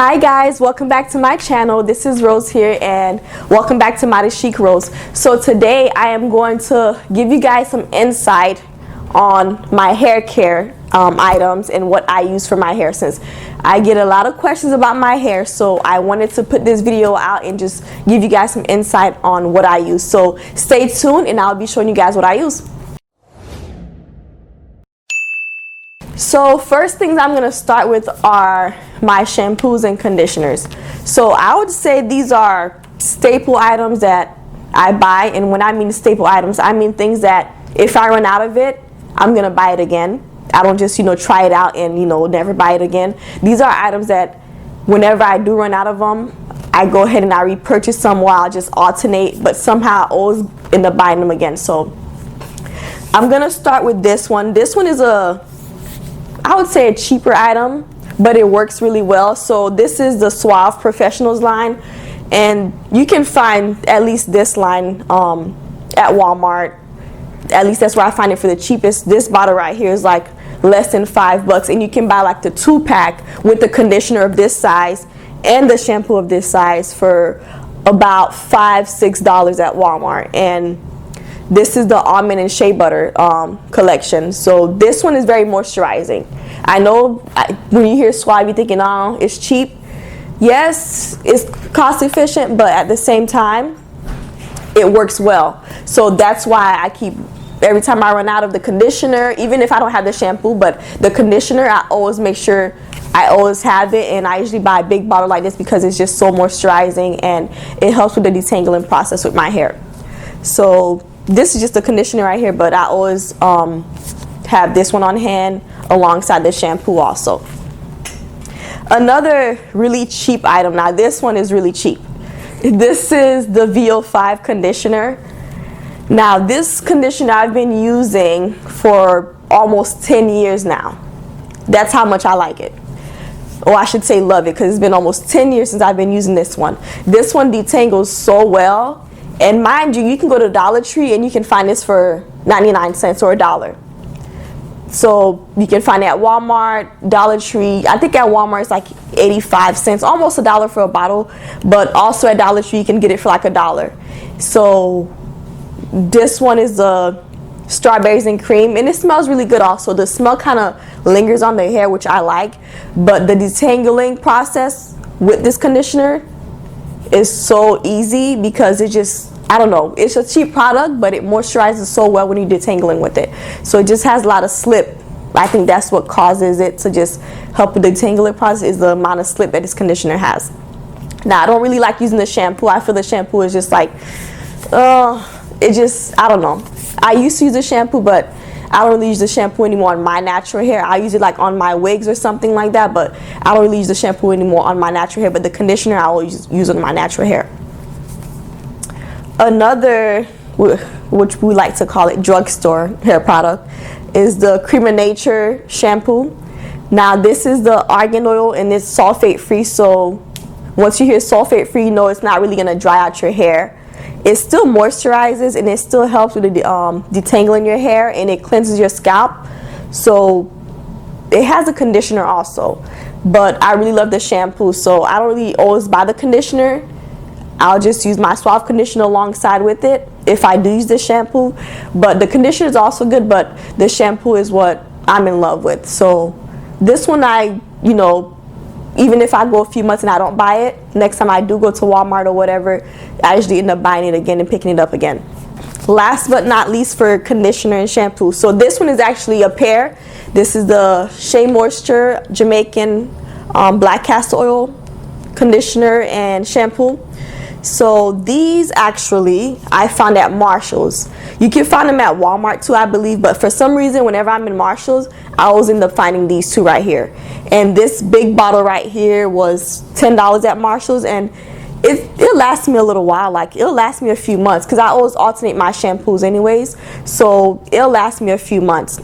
Hi guys, welcome back to my channel. This is Rose here and welcome back to my Chic Rose. So today I am going to give you guys some insight on my hair care items and what I use for my hair, since I get a lot of questions about my hair. So I wanted to put this video out and just give you guys some insight on what I use. So stay tuned and I'll be showing you guys what I use. So first things I'm going to start with are my shampoos and conditioners. So I would say these are staple items that I buy, and when I mean staple items, I mean things that if I run out of it, I'm going to buy it again. I don't just, try it out and, never buy it again. These are items that whenever I do run out of them, I go ahead and I repurchase some while I just alternate, but somehow I always end up buying them again. So I'm going to start with this one. This one is I would say a cheaper item, but it works really well. So this is the Suave Professionals line, and you can find at least this line at Walmart. At least that's where I find it for the cheapest. This bottle right here is like less than $5, and you can buy like the 2-pack with the conditioner of this size and the shampoo of this size for about $5-6 at Walmart. And this is the almond and shea butter collection. So this one is very moisturizing. I know when you hear Suave, you're thinking, oh, it's cheap. Yes, it's cost efficient, but at the same time, it works well. So that's why I keep, every time I run out of the conditioner, even if I don't have the shampoo, but the conditioner, I always make sure I always have it, and I usually buy a big bottle like this because it's just so moisturizing and it helps with the detangling process with my hair. So this is just a conditioner right here, but I always have this one on hand alongside the shampoo also. Another really cheap item, now this one is really cheap. This is the Vo5 Conditioner. Now this conditioner I've been using for almost 10 years now. That's how much I like it. Or I should say love it, because it's been almost 10 years since I've been using this one. This one detangles so well. And mind you, you can go to Dollar Tree and you can find this for 99 cents or $1. So you can find it at Walmart, Dollar Tree. I think at Walmart it's like 85 cents, almost $1 for a bottle. But also at Dollar Tree you can get it for like $1. So this one is the strawberries and cream, and it smells really good also. The smell kind of lingers on the hair, which I like. But the detangling process with this conditioner is so easy because it just, I don't know, it's a cheap product, but it moisturizes so well when you're detangling with it. So it just has a lot of slip. I think that's what causes it to just help with the detangling process, is the amount of slip that this conditioner has. Now I don't really like using the shampoo. I feel the shampoo is just like, it just, I don't know. I used to use the shampoo, but I don't really use the shampoo anymore on my natural hair. I use it like on my wigs or something like that, but I don't really use the shampoo anymore on my natural hair. But the conditioner I always use on my natural hair. Another, which we like to call it drugstore hair product, is the Creme Nature shampoo. Now this is the argan oil, and it's sulfate free. So once you hear sulfate free, you know it's not really gonna dry out your hair. It still moisturizes and it still helps with the detangling your hair, and it cleanses your scalp. So it has a conditioner also, but I really love the shampoo, so I don't really always buy the conditioner. I'll just use my Suave conditioner alongside with it if I do use the shampoo. But the conditioner is also good, but the shampoo is what I'm in love with. So this one even if I go a few months and I don't buy it, next time I do go to Walmart or whatever, I usually end up buying it again and picking it up again. Last but not least for conditioner and shampoo. So this one is actually a pair. This is the Shea Moisture Jamaican Black Castor Oil conditioner and shampoo. So these actually I found at Marshall's. You can find them at Walmart too, I believe, but for some reason whenever I'm in Marshall's, I always end up finding these two right here. And this big bottle right here was $10 at Marshall's, and it'll last me a little while. Like it'll last me a few months because I always alternate my shampoos anyways, so it'll last me a few months.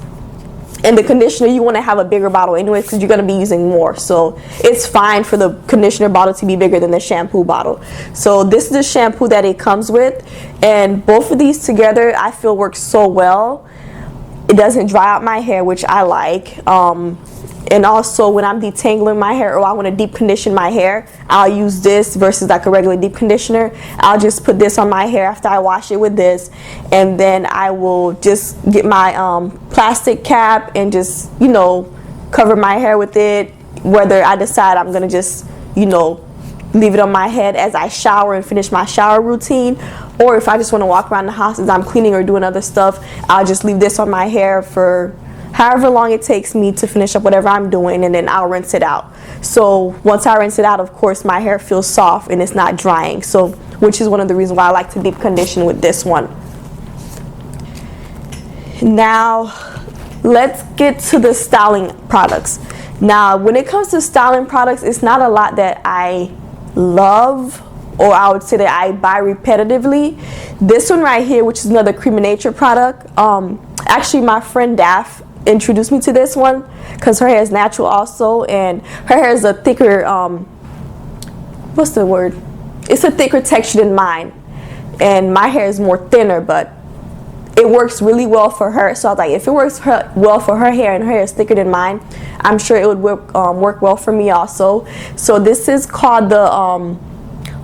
And the conditioner, you want to have a bigger bottle anyways because you're going to be using more. So it's fine for the conditioner bottle to be bigger than the shampoo bottle. So this is the shampoo that it comes with, and both of these together I feel work so well. It doesn't dry out my hair, which I like. And also when I'm detangling my hair or I want to deep condition my hair, I'll use this versus like a regular deep conditioner. I'll just put this on my hair after I wash it with this, and then I will just get my plastic cap and just, you know, cover my hair with it, whether I decide I'm gonna just, you know, leave it on my head as I shower and finish my shower routine, or if I just want to walk around the house as I'm cleaning or doing other stuff, I'll just leave this on my hair for however long it takes me to finish up whatever I'm doing, and then I'll rinse it out. So once I rinse it out, of course, my hair feels soft and it's not drying, so which is one of the reasons why I like to deep condition with this one. Now let's get to the styling products. Now when it comes to styling products, it's not a lot that I love, or I would say that I buy repetitively. This one right here, which is another Creme product, actually my friend Daph introduced me to this one because her hair is natural also, and her hair is a thicker what's the word, it's a thicker texture than mine, and my hair is more thinner, but it works really well for her. So I was like, if it works well for her hair and her hair is thicker than mine, I'm sure it would work well for me also. So this is called the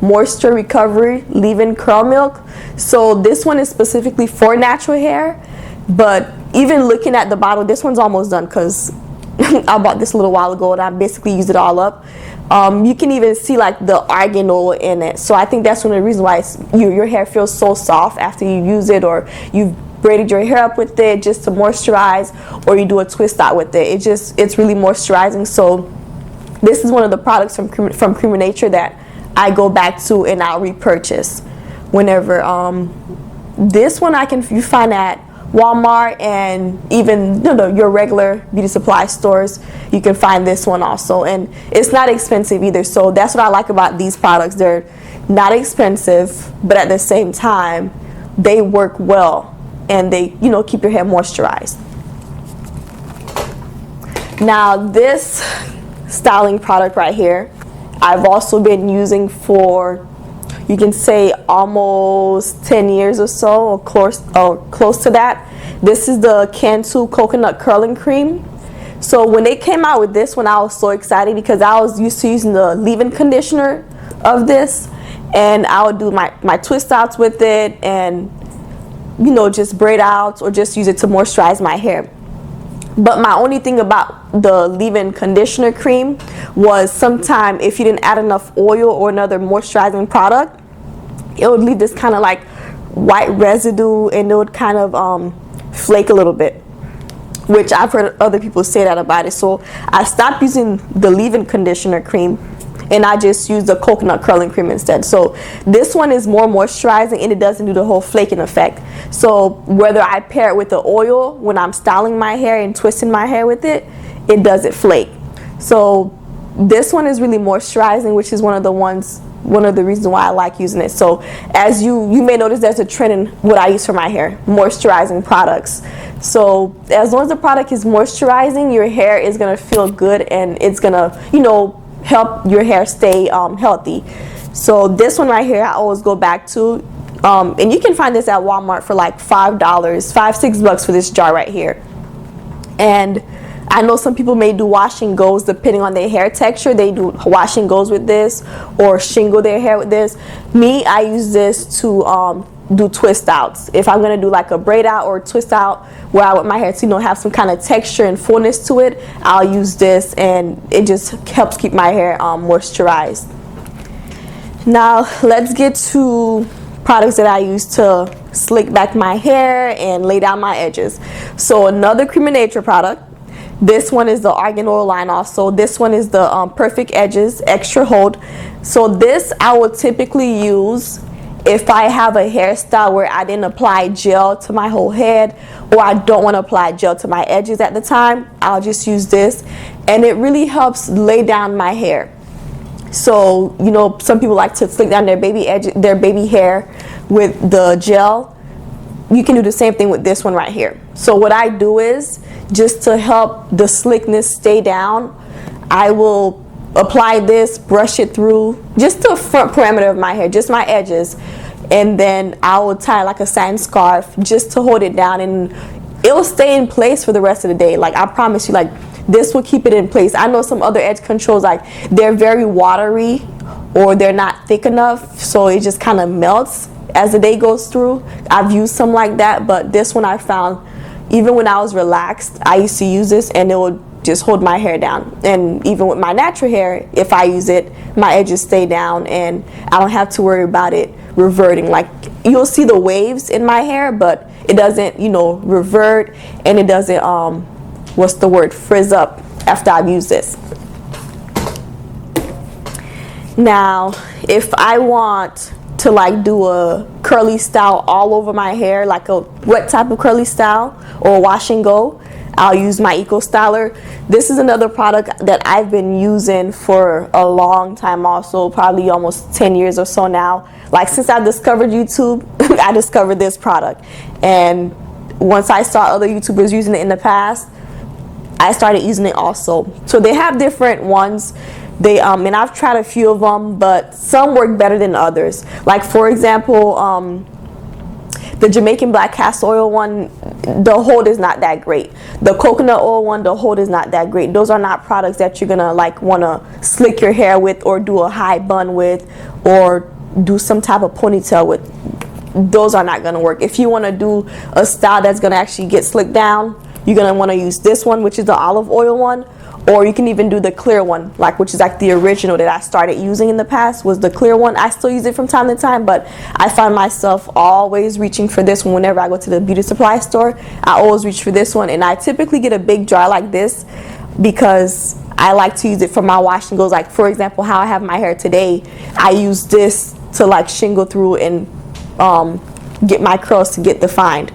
Moisture Recovery Leave-In Curl Milk. So this one is specifically for natural hair, but even looking at the bottle, this one's almost done because I bought this a little while ago and I basically used it all up. You can even see like the argan oil in it, so I think that's one of the reasons why your hair feels so soft after you use it, or you've braided your hair up with it just to moisturize, or you do a twist out with it. It's really moisturizing. So this is one of the products from Creme that I go back to and I'll repurchase whenever. This one you find at Walmart and even your regular beauty supply stores. You can find this one also, and it's not expensive either. So that's what I like about these products. They're not expensive, but at the same time they work well, and they keep your hair moisturized. Now this styling product right here, I've also been using for, you can say, almost 10 years or so, or close to that. This is the Cantu Coconut Curling Cream. So when they came out with this one, I was so excited because I was used to using the leave-in conditioner of this, and I would do my twist outs with it, and just braid outs, or just use it to moisturize my hair. But my only thing about the leave-in conditioner cream was sometime if you didn't add enough oil or another moisturizing product, it would leave this kind of like white residue, and it would kind of flake a little bit, which I've heard other people say that about it. So I stopped using the leave-in conditioner cream, and I just use the coconut curling cream instead. So this one is more moisturizing, and it doesn't do the whole flaking effect. So whether I pair it with the oil when I'm styling my hair and twisting my hair with it, it doesn't flake. So this one is really moisturizing, which is one of the reasons why I like using it. So as you may notice, there's a trend in what I use for my hair, moisturizing products. So as long as the product is moisturizing, your hair is gonna feel good, and it's gonna help your hair stay healthy. So this one right here I always go back to, and you can find this at Walmart for like $5, $5-6 for this jar right here. And I know some people may do wash and goes depending on their hair texture. They do wash and goes with this, or shingle their hair with this. Me, I use this to do twist outs. If I'm gonna do like a braid out or twist out where I want my hair to have some kind of texture and fullness to it, I'll use this, and it just helps keep my hair moisturized. Now let's get to products that I use to slick back my hair and lay down my edges. So another Creme product. This one is the argan oil line also. This one is the Perfect Edges Extra Hold. So this I would typically use if I have a hairstyle where I didn't apply gel to my whole head, or I don't want to apply gel to my edges at the time. I'll just use this, and it really helps lay down my hair. So some people like to slick down their baby hair with the gel. You can do the same thing with this one right here. So what I do is, just to help the slickness stay down, I will apply this, brush it through just the front perimeter of my hair, just my edges, and then I will tie like a satin scarf just to hold it down, and it will stay in place for the rest of the day. Like I promise you, like this will keep it in place. I know some other edge controls, like they're very watery or they're not thick enough, so it just kind of melts as the day goes through. I've used some like that, but this one I found, even when I was relaxed, I used to use this and it would just hold my hair down. And even with my natural hair, if I use it, my edges stay down and I don't have to worry about it reverting. Like, you'll see the waves in my hair, but it doesn't, you know, revert, and it doesn't frizz up after I've used this. Now, if I want to like do a curly style all over my hair, like a wet type of curly style or a wash and go, I'll use my Eco Styler. This is another product that I've been using for a long time also, probably almost 10 years or so now. Like, since I discovered YouTube, I discovered this product. And once I saw other YouTubers using it in the past, I started using it also. So they have different ones. They and I've tried a few of them, but some work better than others. Like, for example, the Jamaican Castor Oil one, the hold is not that great. The coconut oil one, the hold is not that great. Those are not products that you're gonna like wanna slick your hair with, or do a high bun with, or do some type of ponytail with. Those are not gonna work. If you wanna do a style that's gonna actually get slicked down, you're gonna wanna use this one, which is the olive oil one. Or you can even do the clear one, like, which is like the original that I started using in the past, was the clear one. I still use it from time to time, but I find myself always reaching for this one whenever I go to the beauty supply store. I always reach for this one, and I typically get a big jar like this because I like to use it for my wash and goes. Like, for example, how I have my hair today, I use this to like shingle through and get my curls to get defined.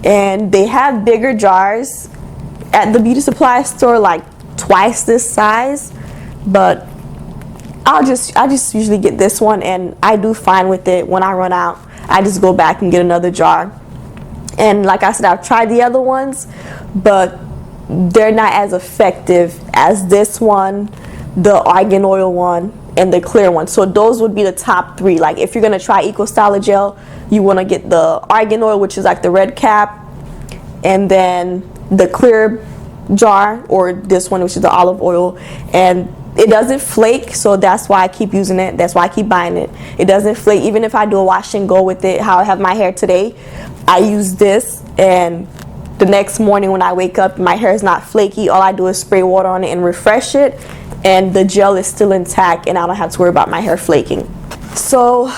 And they have bigger jars at the beauty supply store, like twice this size, but I just usually get this one, and I do fine with it. When I run out, I just go back and get another jar. And like I said, I've tried the other ones, but they're not as effective as this one, the argan oil one, and the clear one. So those would be the top three. Like, if you're gonna try Eco Styler gel, you want to get the argan oil, which is like the red cap, and then the clear jar, or this one, which is the olive oil. And it doesn't flake, so that's why I keep using it. That's why I keep buying it. It doesn't flake. Even if I do a wash and go with it, how I have my hair today, I use this, and the next morning when I wake up, my hair is not flaky. All I do is spray water on it and refresh it, and the gel is still intact, and I don't have to worry about my hair flaking. So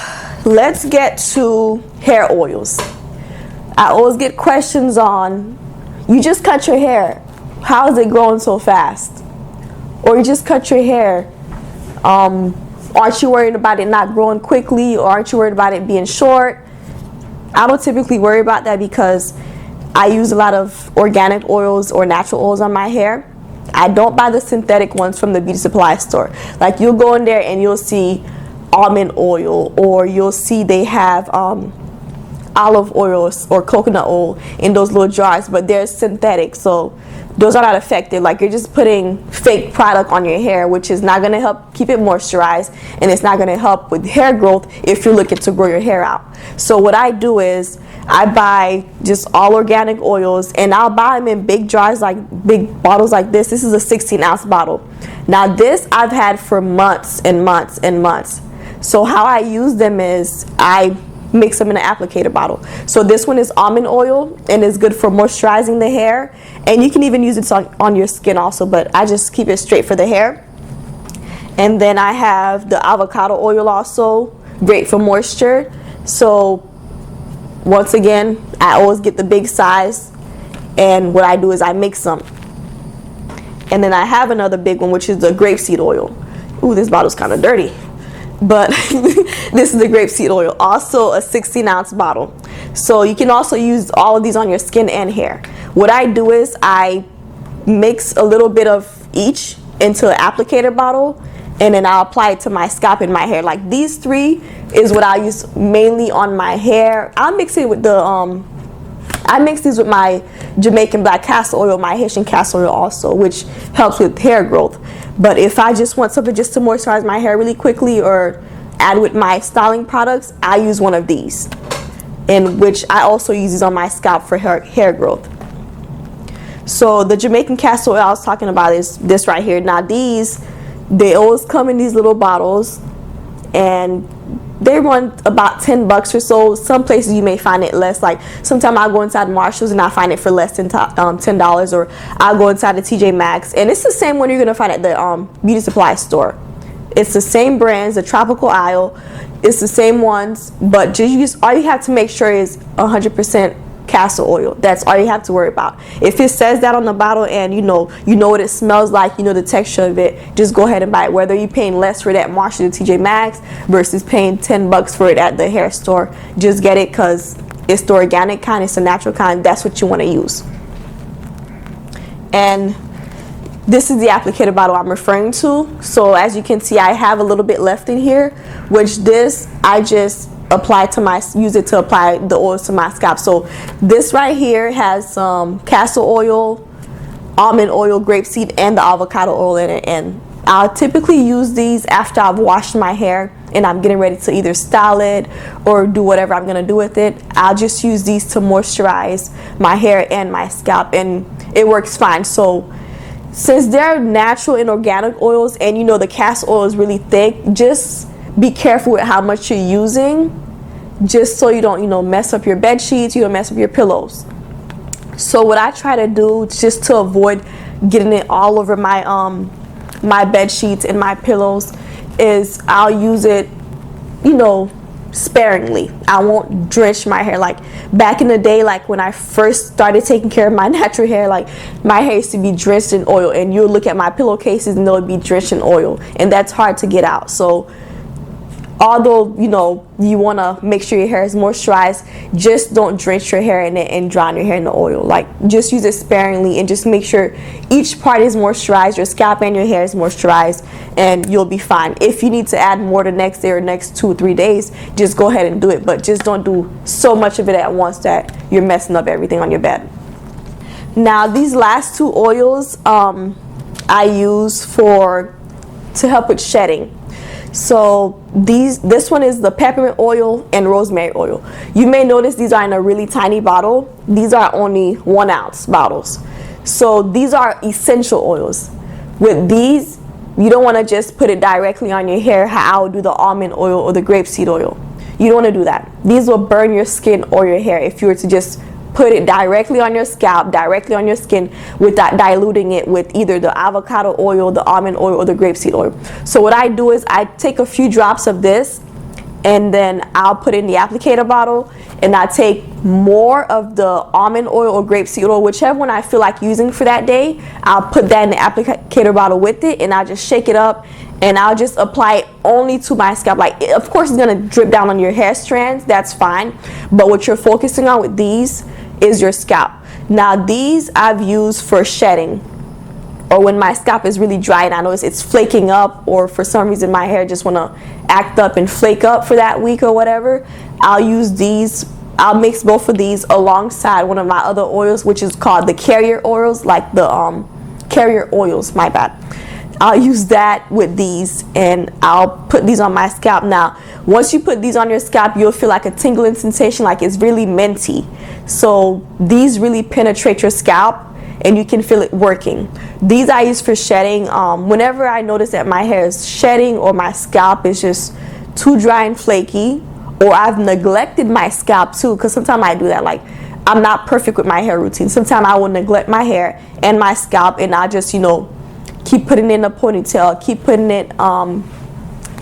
let's get to hair oils. I always get questions on, you just cut your hair, how is it growing so fast? Or you just cut your hair, aren't you worried about it not growing quickly, or aren't you worried about it being short? I don't typically worry about that because I use a lot of organic oils or natural oils on my hair. I don't buy the synthetic ones from the beauty supply store. Like, you'll go in there and you'll see almond oil, or you'll see they have olive oil or coconut oil in those little jars, but they're synthetic, so those are not effective. Like, you're just putting fake product on your hair, which is not going to help keep it moisturized, and it's not going to help with hair growth if you're looking to grow your hair out. So what I do is I buy just all organic oils, and I'll buy them in big jars, like big bottles like this. This is a 16-ounce bottle. Now, this I've had for months and months and months. So how I use them is I mix them in an applicator bottle. So this one is almond oil, and it's good for moisturizing the hair, and you can even use it on your skin also, but I just keep it straight for the hair. And then I have the avocado oil also, great for moisture. So once again, I always get the big size, and what I do is I mix them. And then I have another big one, which is the grapeseed oil. Ooh, this bottle's kind of dirty, but this is the grapeseed oil, also a 16-ounce bottle. So you can also use all of these on your skin and hair. What I do is I mix a little bit of each into an applicator bottle, and then I'll apply it to my scalp and my hair. Like, these three is what I use mainly on my hair. I'll mix it with the I mix these with my Jamaican Castor Oil, my Haitian Castor Oil also, which helps with hair growth. But if I just want something just to moisturize my hair really quickly, or add with my styling products, I use one of these, in which I also use these on my scalp for hair growth. So the Jamaican Castor Oil I was talking about is this right here. Now they always come in these little bottles, and they run about $10 or so. Some places you may find it less. Like sometimes I'll go inside Marshall's and I find it for less than $10, or I'll go inside the TJ Maxx, and it's the same one you're gonna find at the beauty supply store. It's the same brands, the Tropical Isle. It's the same ones, but all you have to make sure is 100% castor oil. That's all you have to worry about. If it says that on the bottle and you know what it smells like, you know the texture of it, just go ahead and buy it. Whether you're paying less for that Marshall or TJ Maxx versus paying $10 for it at the hair store, just get it because it's the organic kind, it's the natural kind. That's what you want to use. And this is the applicator bottle I'm referring to. So as you can see, I have a little bit left in here, which this I just use it to apply the oils to my scalp. So this right here has some castor oil, almond oil, grapeseed, and the avocado oil in it. And I'll typically use these after I've washed my hair and I'm getting ready to either style it or do whatever I'm gonna do with it. I'll just use these to moisturize my hair and my scalp, and it works fine. So since they're natural and organic oils, and you know the castor oil is really thick, just be careful with how much you're using, just so you don't mess up your bed sheets, you don't mess up your pillows. So what I try to do, just to avoid getting it all over my my bed sheets and my pillows, is I'll use it sparingly. I won't drench my hair. Like back in the day, like when I first started taking care of my natural hair, like my hair used to be drenched in oil, and you'll look at my pillowcases and they'll be drenched in oil, and that's hard to get out. So although you want to make sure your hair is moisturized, just don't drench your hair in it and drown your hair in the oil. Like just use it sparingly and just make sure each part is moisturized, your scalp and your hair is moisturized, and you'll be fine. If you need to add more the next day or next 2 or 3 days, just go ahead and do it, but just don't do so much of it at once that you're messing up everything on your bed. Now these last 2 oils I use to help with shedding. So this one is the Peppermint oil and Rosemary oil. You may notice these are in a really tiny bottle. These are only 1 ounce bottles. So these are essential oils. With these, you don't want to just put it directly on your hair how I would do the almond oil or the grapeseed oil. You don't want to do that. These will burn your skin or your hair if you were to just put it directly on your scalp, directly on your skin, without diluting it with either the avocado oil, the almond oil, or the grapeseed oil. So what I do is I take a few drops of this, and then I'll put it in the applicator bottle, and I take more of the almond oil or grapeseed oil, whichever one I feel like using for that day. I'll put that in the applicator bottle with it, and I'll just shake it up, and I'll just apply it only to my scalp. Like, of course it's gonna drip down on your hair strands, that's fine, but what you're focusing on with these is your scalp. Now these I've used for shedding, or when my scalp is really dry and I notice it's flaking up, or for some reason my hair just want to act up and flake up for that week or whatever. I'll use these. I'll mix both of these alongside one of my other oils, which is called the carrier oils, like the carrier oils, my bad. I'll use that with these, and I'll put these on my scalp. Now once you put these on your scalp, you'll feel like a tingling sensation, like it's really minty. So these really penetrate your scalp, and you can feel it working. These I use for shedding. Whenever I notice that my hair is shedding or my scalp is just too dry and flaky, or I've neglected my scalp too, because sometimes I do that. Like, I'm not perfect with my hair routine. Sometimes I will neglect my hair and my scalp, and I just keep putting it in a ponytail, keep putting it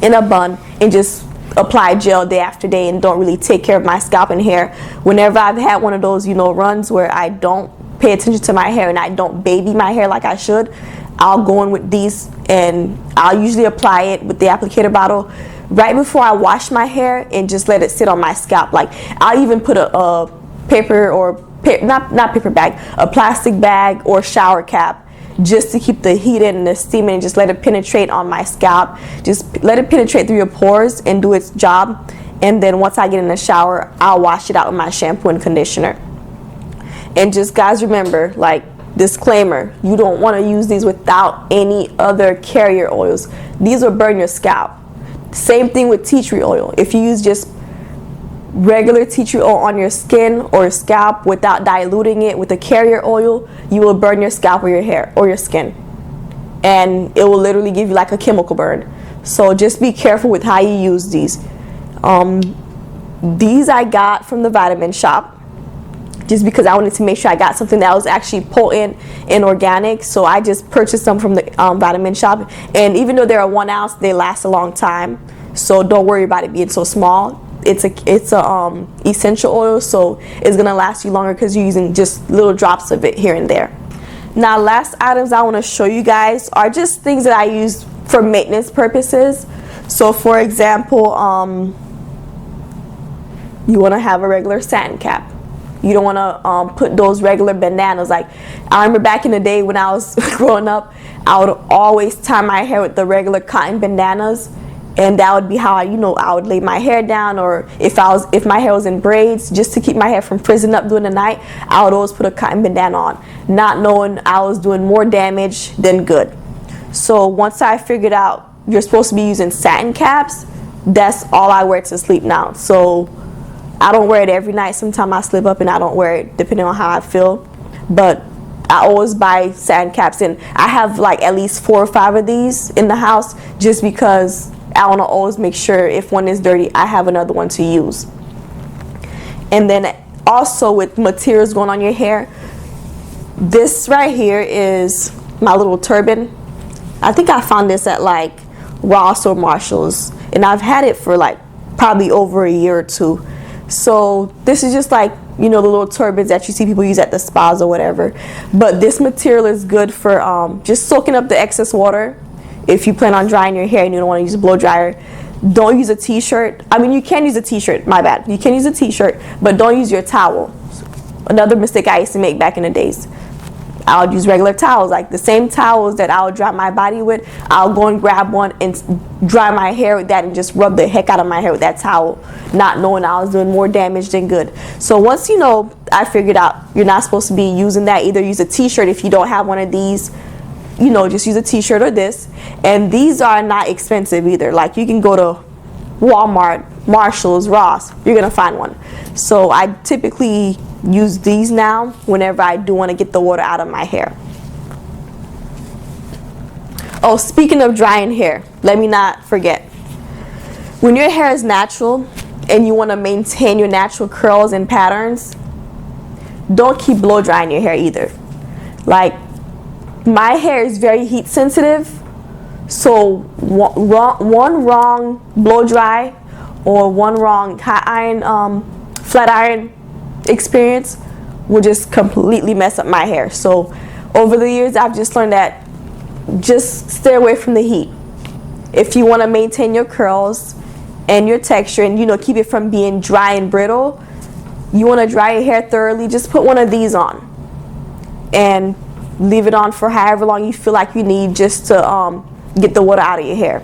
in a bun, and just apply gel day after day and don't really take care of my scalp and hair. Whenever I've had one of those runs where I don't pay attention to my hair and I don't baby my hair like I should, I'll go in with these, and I'll usually apply it with the applicator bottle right before I wash my hair and just let it sit on my scalp. Like, I'll even put a paper or not paper bag, a plastic bag or shower cap, just to keep the heat in and the steam in, and just let it penetrate on my scalp. Just let it penetrate through your pores and do its job. And then once I get in the shower, I'll wash it out with my shampoo and conditioner. And just, guys, remember, like, disclaimer, you don't want to use these without any other carrier oils. These will burn your scalp. Same thing with tea tree oil. If you use just regular tea tree oil on your skin or scalp without diluting it with a carrier oil, you will burn your scalp or your hair or your skin, and it will literally give you like a chemical burn. So just be careful with how you use these. These I got from the vitamin shop just because I wanted to make sure I got something that was actually potent and organic. So I just purchased them from the vitamin shop, and even though they're a 1 ounce, they last a long time. So don't worry about it being so small. It's a essential oil, so it's gonna last you longer because you're using just little drops of it here and there. Now, last items I want to show you guys are just things that I use for maintenance purposes. So for example, you want to have a regular satin cap. You don't want to put those regular bandanas. Like, I remember back in the day when I was growing up, I would always tie my hair with the regular cotton bandanas, and that would be how I would lay my hair down. Or if my hair was in braids, just to keep my hair from frizzing up during the night, I would always put a cotton bandana on, not knowing I was doing more damage than good. So once I figured out you're supposed to be using satin caps, that's all I wear to sleep now. So I don't wear it every night. Sometimes I slip up and I don't wear it depending on how I feel, but I always buy satin caps, and I have like at least 4 or 5 of these in the house just because I want to always make sure if one is dirty, I have another one to use. And then also with materials going on your hair, this right here is my little turban. I think I found this at like Ross or Marshall's, and I've had it for like probably over a year or 2. So this is just like, the little turbans that you see people use at the spas or whatever. But this material is good for just soaking up the excess water. If you plan on drying your hair and you don't want to use a blow dryer, don't use a t-shirt. I mean, you can use a t-shirt, my bad. You can use a t-shirt, but don't use your towel. Another mistake I used to make back in the days. I would use regular towels, like the same towels that I would dry my body with. I'll go and grab one and dry my hair with that and just rub the heck out of my hair with that towel, not knowing I was doing more damage than good. So once I figured out you're not supposed to be using that. Either use a t-shirt if you don't have one of these, just use a t-shirt or this. And these are not expensive either. Like, you can go to Walmart, Marshall's, Ross, you're gonna find one. So I typically use these now whenever I do want to get the water out of my hair. Oh, speaking of drying hair, let me not forget. When your hair is natural and you want to maintain your natural curls and patterns, don't keep blow drying your hair either. Like, my hair is very heat sensitive, so one wrong blow dry or one wrong hot iron, flat iron experience will just completely mess up my hair. So over the years, I've just learned that just stay away from the heat. If you want to maintain your curls and your texture and keep it from being dry and brittle, you want to dry your hair thoroughly, just put one of these on and leave it on for however long you feel like you need, just to get the water out of your hair.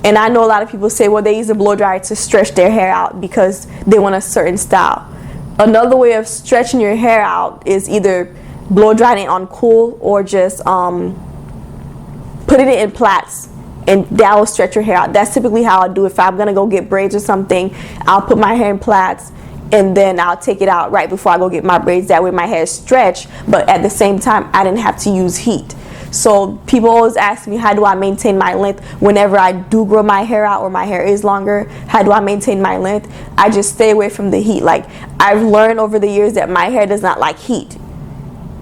And I know a lot of people say, well, they use a blow dryer to stretch their hair out because they want a certain style. Another way of stretching your hair out is either blow drying it on cool or just putting it in plaits, and that will stretch your hair out. That's typically how I do it. If I'm gonna go get braids or something, I'll put my hair in plaits and then I'll take it out right before I go get my braids. That way my hair is stretched, but at the same time I didn't have to use heat. So people always ask me, how do I maintain my length whenever I do grow my hair out or my hair is longer? How do I maintain my length? I just stay away from the heat. Like, I've learned over the years that my hair does not like heat.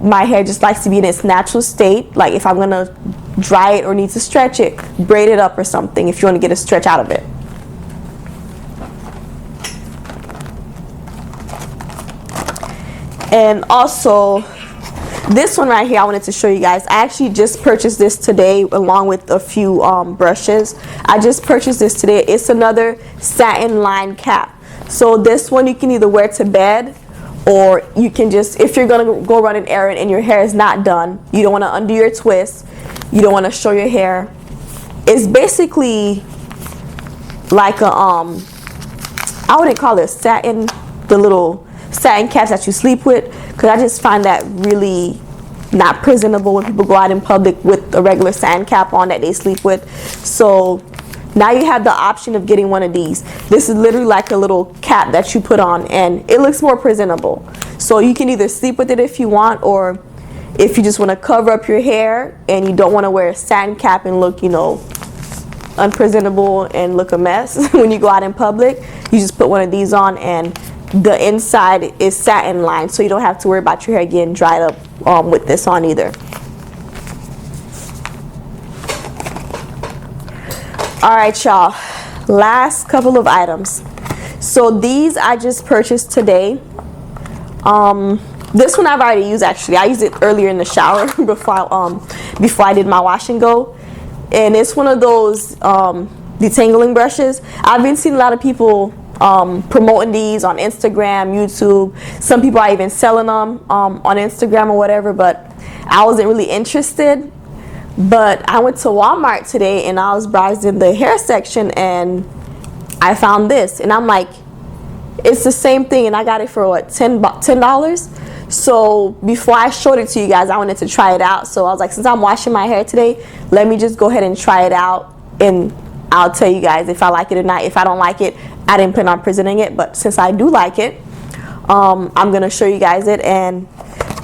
My hair just likes to be in its natural state. Like, if I'm gonna dry it or need to stretch it, braid it up or something if you want to get a stretch out of it. And also, this one right here I wanted to show you guys. I actually just purchased this today along with a few brushes. I just purchased this today. It's another Satin Line Cap. So this one you can either wear to bed, or you can just, if you're gonna go run an errand and your hair is not done, you don't want to undo your twist, you don't want to show your hair. It's basically like a I wouldn't call it satin, the little satin caps that you sleep with, because I just find that really not presentable when people go out in public with a regular satin cap on that they sleep with. So Now you have the option of getting one of these. This is literally like a little cap that you put on, and it looks more presentable. So you can either sleep with it if you want, or if you just want to cover up your hair and you don't want to wear a satin cap and look, you know, unpresentable and look a mess when you go out in public, you just put one of these on, and the inside is satin lined, so you don't have to worry about your hair getting dried up with this on either. All right, y'all, last couple of items. So these I just purchased today. This one I've already used, actually. I used it earlier in the shower before I did my wash and go. And it's one of those detangling brushes. I've been seeing a lot of people promoting these on Instagram, YouTube. Some people are even selling them on Instagram or whatever, but I wasn't really interested. But I went to Walmart today and I was browsing the hair section and I found this, and I'm like, it's the same thing, and I got it for what, $10? So before I showed it to you guys, I wanted to try it out. So I was like, since I'm washing my hair today, let me just go ahead and try it out, and I'll tell you guys if I like it or not. If I don't like it, I didn't plan on presenting it, but since I do like it, I'm gonna show you guys it. And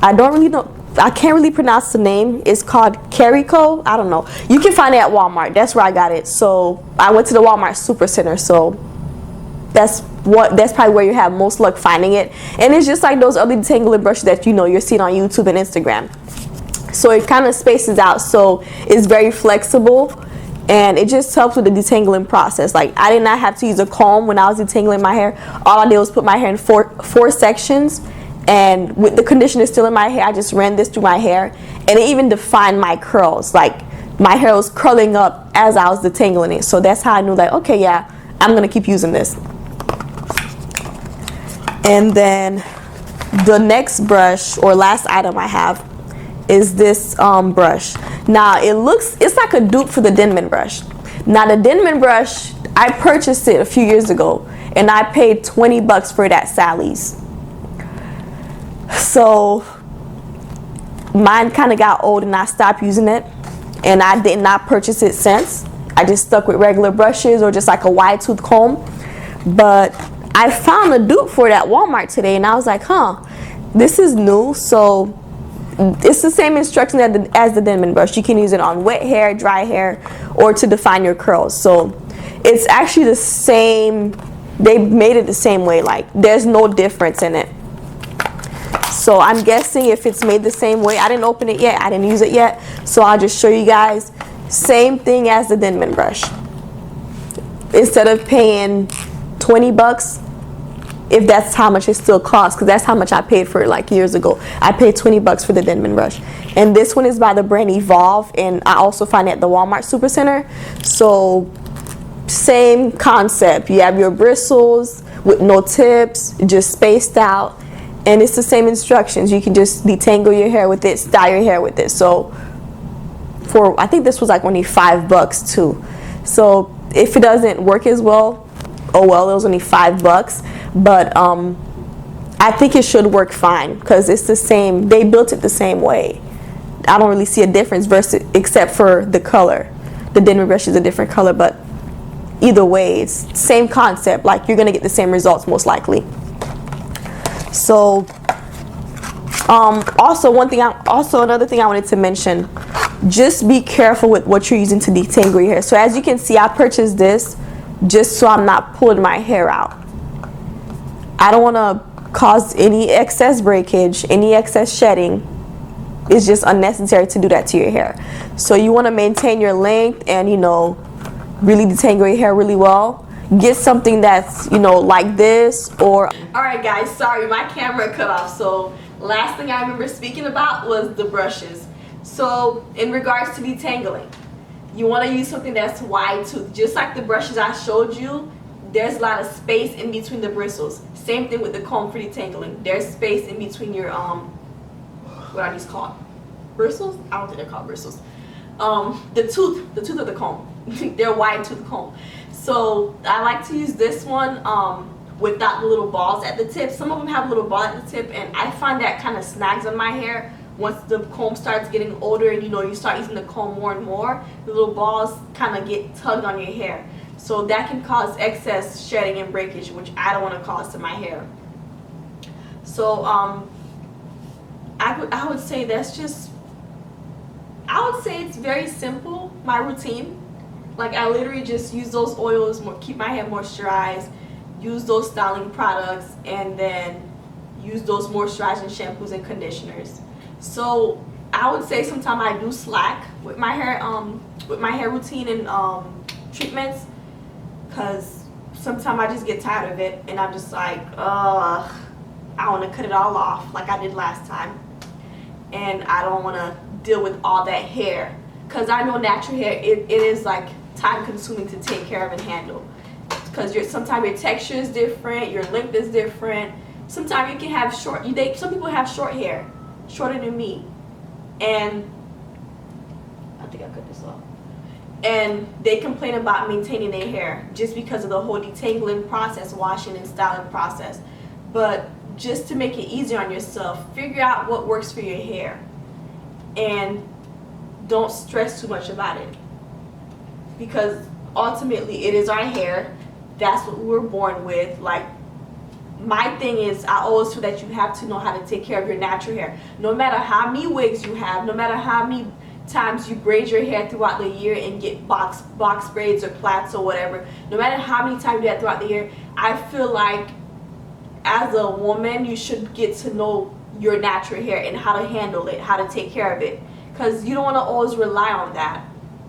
I don't really know, I can't really pronounce the name. It's called Carico. I don't know. You can find it at Walmart. That's where I got it. So I went to the Walmart Supercenter. So that's probably where you have most luck finding it. And it's just like those other detangling brushes that you know you're seeing on YouTube and Instagram. So it kind of spaces out. So it's very flexible, and it just helps with the detangling process. Like, I did not have to use a comb when I was detangling my hair. All I did was put my hair in four sections. And with the conditioner still in my hair, I just ran this through my hair, and it even defined my curls. Like, my hair was curling up as I was detangling it. So that's how I knew, like, okay, yeah, I'm gonna keep using this. And then the next brush, or last item I have, is this brush. Now it's like a dupe for the Denman brush. Now the Denman brush, I purchased it a few years ago, and I paid $20 for it at Sally's. So mine kind of got old and I stopped using it, and I did not purchase it since. I just stuck with regular brushes or just like a wide tooth comb. But I found a dupe for it at Walmart today, and I was like, huh, this is new. So it's the same instruction as the Denman brush. You can use it on wet hair, dry hair, or to define your curls. So it's actually the same. They made it the same way. Like, there's no difference in it. So I'm guessing if it's made the same way, I didn't open it yet, I didn't use it yet, so I'll just show you guys. Same thing as the Denman brush. Instead of paying $20, if that's how much it still costs, because that's how much I paid for it like years ago. I paid $20 for the Denman brush. And this one is by the brand Evolve, and I also find it at the Walmart Supercenter. So same concept. You have your bristles with no tips, just spaced out. And it's the same instructions. You can just detangle your hair with it, style your hair with it. So I think this was like only $5 too. So if it doesn't work as well, oh well, it was only $5. But I think it should work fine, because it's the same. They built it the same way. I don't really see a difference except for the color. The Denman brush is a different color, but either way, it's same concept. Like, you're gonna get the same results most likely. So another thing I wanted to mention, just be careful with what you're using to detangle your hair. So as you can see, I purchased this just so I'm not pulling my hair out. I don't want to cause any excess breakage, any excess shedding. It's just unnecessary to do that to your hair. So you want to maintain your length and, you know, really detangle your hair really well. Get something that's, you know, like this, or... Alright guys, sorry, my camera cut off. So last thing I remember speaking about was the brushes. So in regards to detangling, you want to use something that's wide tooth. Just like the brushes I showed you, there's a lot of space in between the bristles. Same thing with the comb for detangling. There's space in between your what are these called? Bristles? I don't think they're called bristles. The tooth of the comb. They're wide tooth comb. So I like to use this one without the little balls at the tip. Some of them have a little ball at the tip, and I find that kind of snags on my hair. Once the comb starts getting older and, you know, you start using the comb more and more, the little balls kind of get tugged on your hair. So that can cause excess shedding and breakage, which I don't want to cause to my hair. So I would say that's just, I would say it's very simple, my routine. Like I literally just use those oils, keep my hair moisturized, use those styling products, and then use those moisturizing shampoos and conditioners. So I would say sometimes I do slack with my hair routine and treatments, because sometimes I just get tired of it and I'm just like, I want to cut it all off like I did last time, and I don't want to deal with all that hair, because I know natural hair, it is like time consuming to take care of and handle, because sometimes your texture is different, your length is different. Sometimes you can have some people have short hair, shorter than me, and I think I cut this off, and they complain about maintaining their hair just because of the whole detangling process, washing and styling process. But just to make it easier on yourself, figure out what works for your hair and don't stress too much about it, because ultimately it is our hair. That's what we were born with. Like, my thing is, I always feel that you have to know how to take care of your natural hair. No matter how many wigs you have, no matter how many times you braid your hair throughout the year and get box braids or plaits or whatever, no matter how many times you do that throughout the year, I feel like as a woman you should get to know your natural hair and how to handle it, how to take care of it, because you don't want to always rely on that.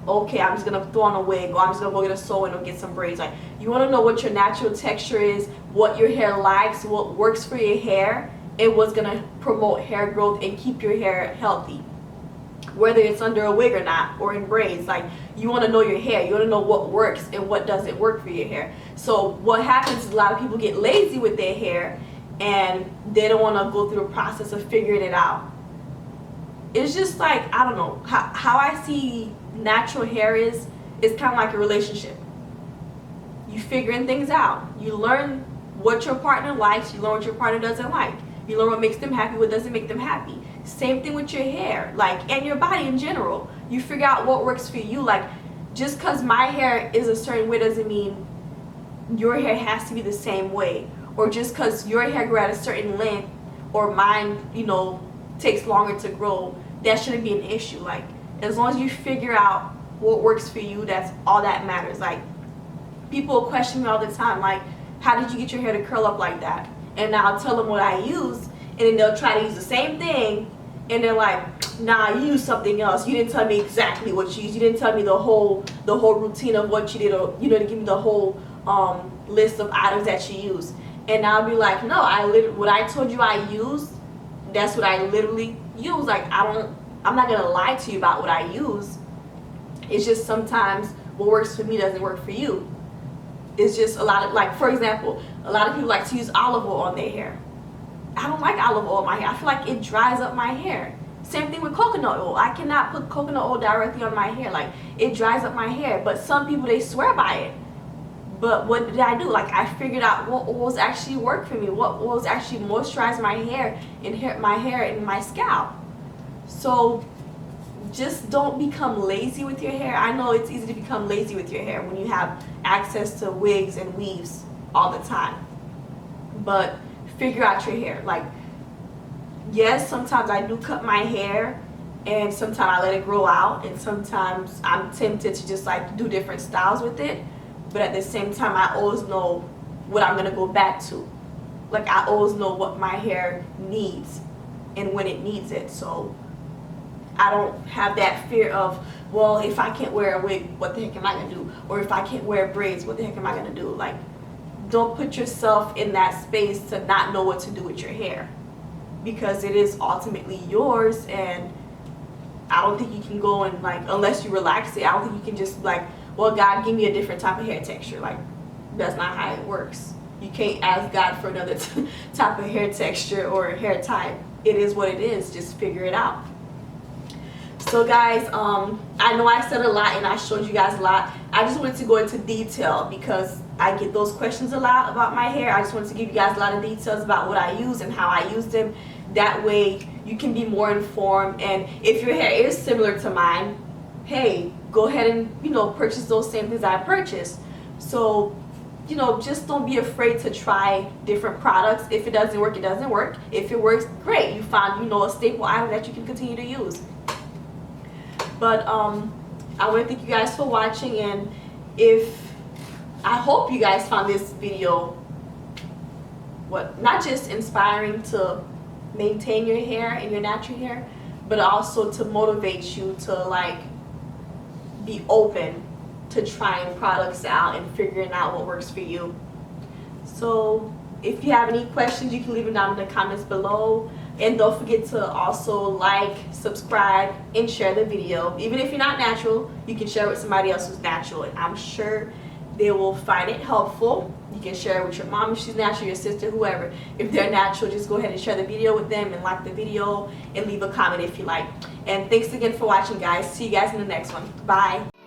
Okay, I'm just gonna throw on a wig, or I'm just gonna go get a sew-in or get some braids. Like, you want to know what your natural texture is, what your hair likes, what works for your hair, and what's gonna promote hair growth and keep your hair healthy, whether it's under a wig or not, or in braids. Like, you want to know your hair, you want to know what works and what doesn't work for your hair. So what happens is a lot of people get lazy with their hair and they don't want to go through the process of figuring it out. It's just like, I don't know, how I see natural hair is kind of like a relationship. You figuring things out. You learn what your partner likes, you learn what your partner doesn't like. You learn what makes them happy, what doesn't make them happy. Same thing with your hair, like, and your body in general. You figure out what works for you. Like, just because my hair is a certain way doesn't mean your hair has to be the same way. Or just because your hair grew at a certain length or mine, you know, takes longer to grow, that shouldn't be an issue. Like, as long as you figure out what works for you, that's all that matters. Like, people question me all the time, like, how did you get your hair to curl up like that? And I'll tell them what I use, and then they'll try to use the same thing, and they're like, nah, you used something else. You didn't tell me exactly what you used. You didn't tell me the whole routine of what you did, or, you know, to give me the whole list of items that you use. And I'll be like, no, what I told you I used, that's what I literally use. Like, I'm not gonna lie to you about what I use. It's just sometimes what works for me doesn't work for you. It's just a lot of, like, for example, a lot of people like to use olive oil on their hair. I don't like olive oil on my hair. I feel like it dries up my hair. Same thing with coconut oil. I cannot put coconut oil directly on my hair. Like, it dries up my hair. But some people, they swear by it. But what did I do? Like, I figured out what oils actually work for me, what oils actually moisturize my hair and my scalp. So just don't become lazy with your hair. I know it's easy to become lazy with your hair when you have access to wigs and weaves all the time. But figure out your hair. Like, yes, sometimes I do cut my hair, and sometimes I let it grow out, and sometimes I'm tempted to just like do different styles with it. But at the same time, I always know what I'm gonna go back to. Like, I always know what my hair needs and when it needs it. So I don't have that fear of, well, if I can't wear a wig, what the heck am I gonna do? Or if I can't wear braids, what the heck am I gonna do? Like, don't put yourself in that space to not know what to do with your hair, because it is ultimately yours. And I don't think you can go and, like, unless you relax it, I don't think you can just like, well, God, give me a different type of hair texture. Like, that's not how it works. You can't ask God for another type of hair texture or hair type. It is what it is. Just figure it out. So guys, I know I said a lot and I showed you guys a lot. I just wanted to go into detail because I get those questions a lot about my hair. I just wanted to give you guys a lot of details about what I use and how I use them. That way you can be more informed, and if your hair is similar to mine, hey, go ahead and, you know, purchase those same things I purchased. So, you know, just don't be afraid to try different products. If it doesn't work, it doesn't work. If it works, great. You found, you know, a staple item that you can continue to use. But I want to thank you guys for watching, and I hope you guys found this video not just inspiring to maintain your hair and your natural hair, but also to motivate you to like be open to trying products out and figuring out what works for you. So if you have any questions, you can leave them down in the comments below. And don't forget to also like, subscribe, and share the video. Even if you're not natural, you can share it with somebody else who's natural, and I'm sure they will find it helpful. You can share it with your mom if she's natural, your sister, whoever. If they're natural, just go ahead and share the video with them and like the video and leave a comment if you like. And thanks again for watching, guys. See you guys in the next one. Bye.